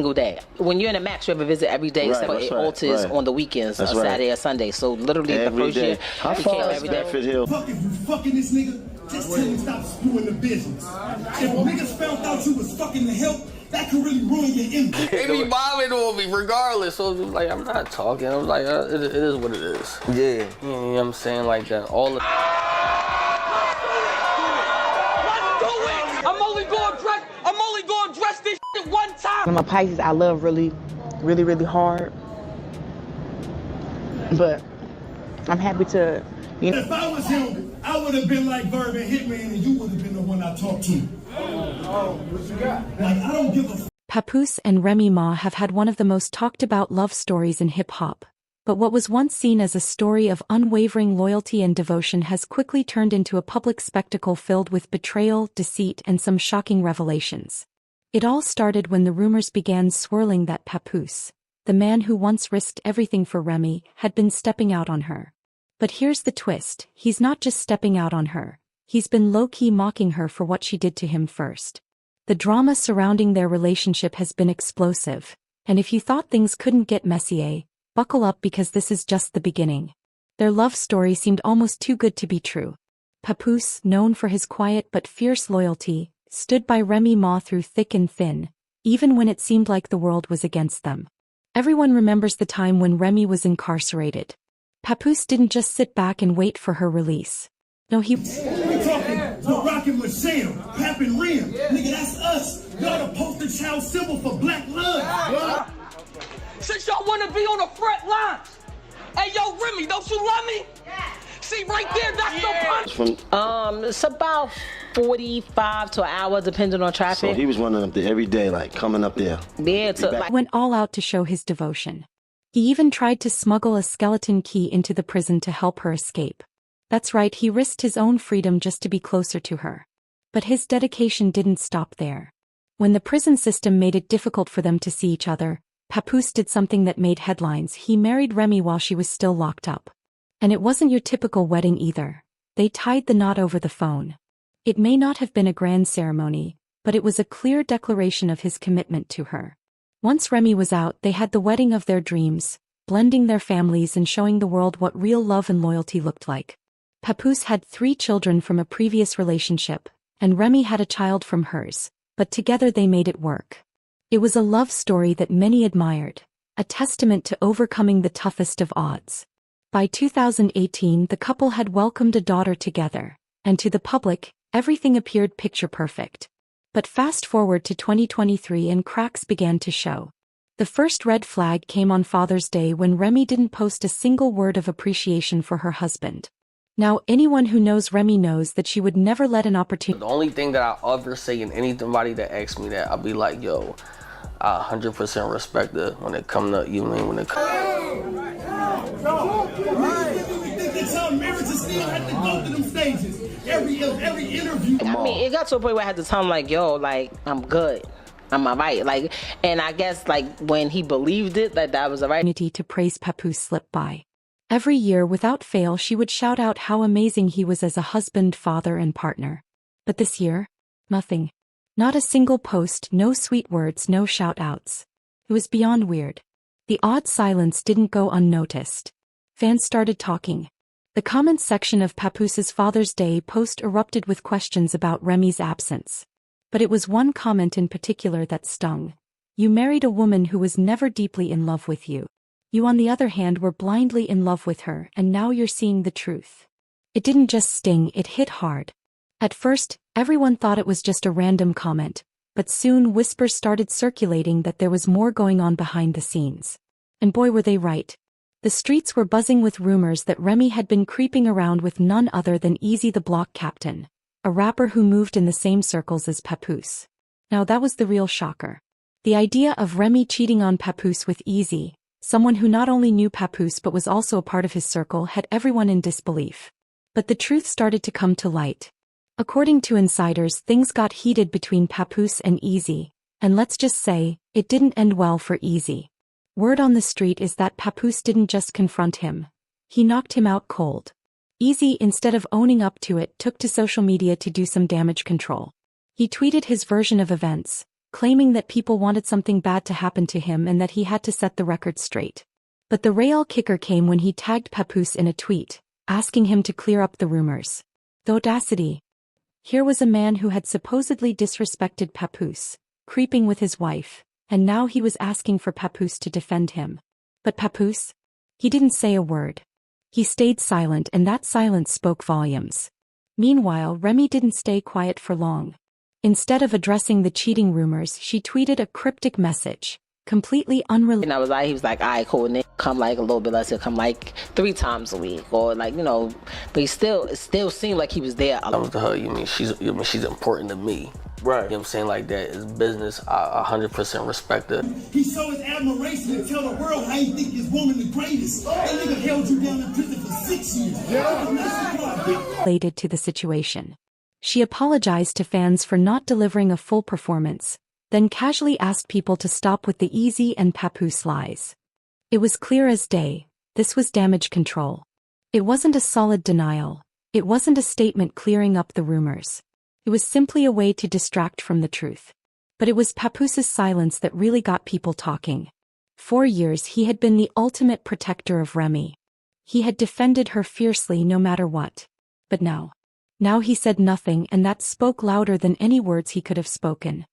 single day. When you're in a max, you have a visit every day, except for it alters on the weekends, Saturday or Sunday. So literally the first year, how far is Bedford Hill? Fuck if you fucking this nigga, just tell him stop screwing the business. If niggas found out you was fucking the help, that could really ruin your image. They be bombing on me regardless. So like, I'm not talking. I'm like, it is what it is. Yeah. You know what I'm saying? Like that. All the. I'm only going to dress this shit one time. I'm a Pisces. I love really hard. But I'm happy to, you know. If I was him, I would have been like Verb and Hitman, and you would have been the one I talked to. What you got? Like, I don't give a. Papoose and Remy Ma have had one of the most talked about love stories in hip-hop. But what was once seen as a story of unwavering loyalty and devotion has quickly turned into a public spectacle filled with betrayal, deceit, and some shocking revelations. It all started when the rumors began swirling that Papoose, the man who once risked everything for Remy, had been stepping out on her. But here's the twist, he's not just stepping out on her, he's been low-key mocking her for what she did to him first. The drama surrounding their relationship has been explosive, and if you thought things couldn't get messier, buckle up because this is just the beginning. Their love story seemed almost too good to be true. Papoose, known for his quiet but fierce loyalty, stood by Remy Ma through thick and thin, even when it seemed like the world was against them. Everyone remembers the time when Remy was incarcerated. Papoose didn't just sit back and wait for her release. No, he... We talking Rockin' Michelle, Pap and Rim. Nigga, that's us. Y'all the poster child symbol for black love. Since y'all want to be on the front lines. Hey, yo, Remy, don't you love me? Yeah. See, right there, that's the punch. It's about 45 to an hour, depending on traffic. So he was running up there every day, like coming up there. Yeah, like... went all out to show his devotion. He even tried to smuggle a skeleton key into the prison to help her escape. That's right, he risked his own freedom just to be closer to her. But his dedication didn't stop there. When the prison system made it difficult for them to see each other, Papoose did something that made headlines. He married Remy while she was still locked up. And it wasn't your typical wedding either. They tied the knot over the phone. It may not have been a grand ceremony, but it was a clear declaration of his commitment to her. Once Remy was out, they had the wedding of their dreams, blending their families and showing the world what real love and loyalty looked like. Papoose had 3 children from a previous relationship, and Remy had a child from hers, but together they made it work. It was a love story that many admired, a testament to overcoming the toughest of odds. By 2018, the couple had welcomed a daughter together, and to the public, everything appeared picture perfect. But fast forward to 2023 and cracks began to show. The first red flag came on Father's Day when Remy didn't post a single word of appreciation for her husband. Now, anyone who knows Remy knows that she would never let an opportunity... The only thing that I ever say in anybody that asks me that, I'll be like, yo, I 100% respect it when it come to, you mean, when it comes... Every interview. I mean, it got to a point where I had to tell him, like, yo, like, I'm good. I'm alright. Like, and I guess, like, when he believed it, that was alright. To praise Papoose slipped by. Every year, without fail, she would shout out how amazing he was as a husband, father, and partner. But this year, nothing. Not a single post, no sweet words, no shout-outs. It was beyond weird. The odd silence didn't go unnoticed. Fans started talking. The comments section of Papoose's Father's Day post erupted with questions about Remy's absence. But it was one comment in particular that stung. You married a woman who was never deeply in love with you. You, on the other hand, were blindly in love with her, and now you're seeing the truth. It didn't just sting, it hit hard. At first, everyone thought it was just a random comment, but soon whispers started circulating that there was more going on behind the scenes. And boy, were they right. The streets were buzzing with rumors that Remy had been creeping around with none other than Eazy the Block Captain, a rapper who moved in the same circles as Papoose. Now that was the real shocker. The idea of Remy cheating on Papoose with Eazy, someone who not only knew Papoose but was also a part of his circle, had everyone in disbelief. But the truth started to come to light. According to insiders, things got heated between Papoose and Eazy, and let's just say, it didn't end well for Eazy. Word on the street is that Papoose didn't just confront him. He knocked him out cold. Eazy, instead of owning up to it, took to social media to do some damage control. He tweeted his version of events, claiming that people wanted something bad to happen to him and that he had to set the record straight. But the real kicker came when he tagged Papoose in a tweet, asking him to clear up the rumors. The audacity. Here was a man who had supposedly disrespected Papoose, creeping with his wife, and now he was asking for Papoose to defend him. But Papoose? He didn't say a word. He stayed silent, and that silence spoke volumes. Meanwhile, Remy didn't stay quiet for long. Instead of addressing the cheating rumors, she tweeted a cryptic message, completely unrelated. And I was like, he was like, all right, cool, Nick, come like a little bit less, he'll come like 3 times a week, or like, you know, but it still seemed like he was there. I was to her, she's important to me. Right. You know what I'm saying? Like, that is business. I 100% respect her. He showed his admiration and tell the world how he think his woman the greatest. That nigga held you down in prison for 6 years. Related to the situation. She apologized to fans for not delivering a full performance, then casually asked people to stop with the easy and Papoose lies. It was clear as day, this was damage control. It wasn't a solid denial. It wasn't a statement clearing up the rumors. It was simply a way to distract from the truth. But it was Papoose's silence that really got people talking. For years he had been the ultimate protector of Remy. He had defended her fiercely no matter what. But now he said nothing, and that spoke louder than any words he could have spoken.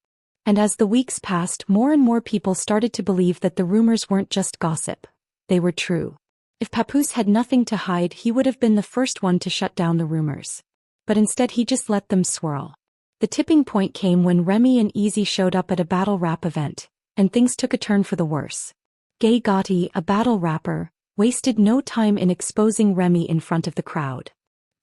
And as the weeks passed, more and more people started to believe that the rumors weren't just gossip. They were true. If Papoose had nothing to hide, he would have been the first one to shut down the rumors. But instead he just let them swirl. The tipping point came when Remy and Easy showed up at a battle rap event, and things took a turn for the worse. Gay Gotti, a battle rapper, wasted no time in exposing Remy in front of the crowd.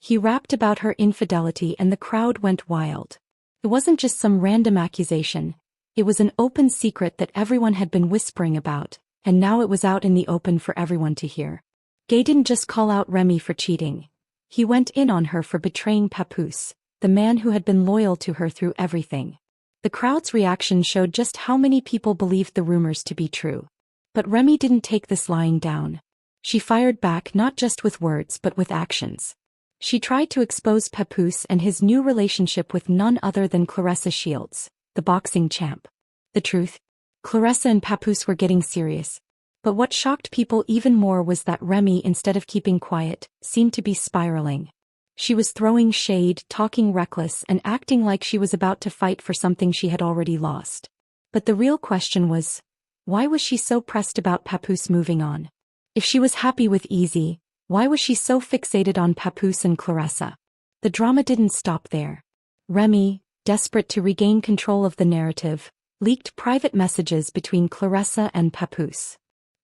He rapped about her infidelity and the crowd went wild. It wasn't just some random accusation. It was an open secret that everyone had been whispering about, and now it was out in the open for everyone to hear. Gay didn't just call out Remy for cheating. He went in on her for betraying Papoose, the man who had been loyal to her through everything. The crowd's reaction showed just how many people believed the rumors to be true. But Remy didn't take this lying down. She fired back, not just with words but with actions. She tried to expose Papoose and his new relationship with none other than Claressa Shields, the boxing champ. The truth? Claressa and Papoose were getting serious. But what shocked people even more was that Remy, instead of keeping quiet, seemed to be spiraling. She was throwing shade, talking reckless, and acting like she was about to fight for something she had already lost. But the real question was, why was she so pressed about Papoose moving on? If she was happy with Easy, why was she so fixated on Papoose and Claressa? The drama didn't stop there. Remy, desperate to regain control of the narrative, leaked private messages between Claressa and Papoose.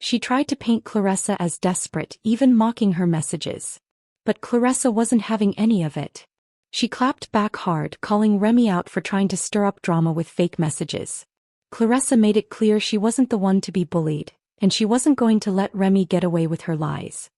She tried to paint Claressa as desperate, even mocking her messages. But Claressa wasn't having any of it. She clapped back hard, calling Remy out for trying to stir up drama with fake messages. Claressa made it clear she wasn't the one to be bullied, and she wasn't going to let Remy get away with her lies.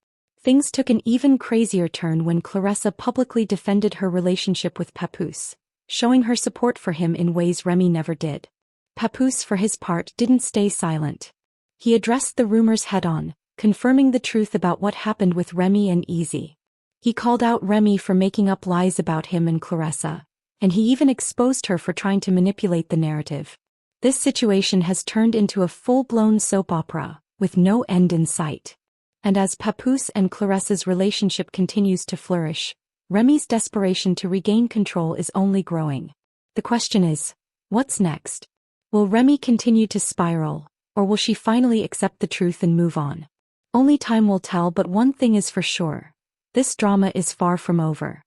Things took an even crazier turn when Claressa publicly defended her relationship with Papoose, showing her support for him in ways Remy never did. Papoose, for his part, didn't stay silent. He addressed the rumors head-on, confirming the truth about what happened with Remy and Easy. He called out Remy for making up lies about him and Claressa, and he even exposed her for trying to manipulate the narrative. This situation has turned into a full-blown soap opera, with no end in sight. And as Papoose and Claressa's relationship continues to flourish, Remy's desperation to regain control is only growing. The question is, what's next? Will Remy continue to spiral, or will she finally accept the truth and move on? Only time will tell, but one thing is for sure. This drama is far from over.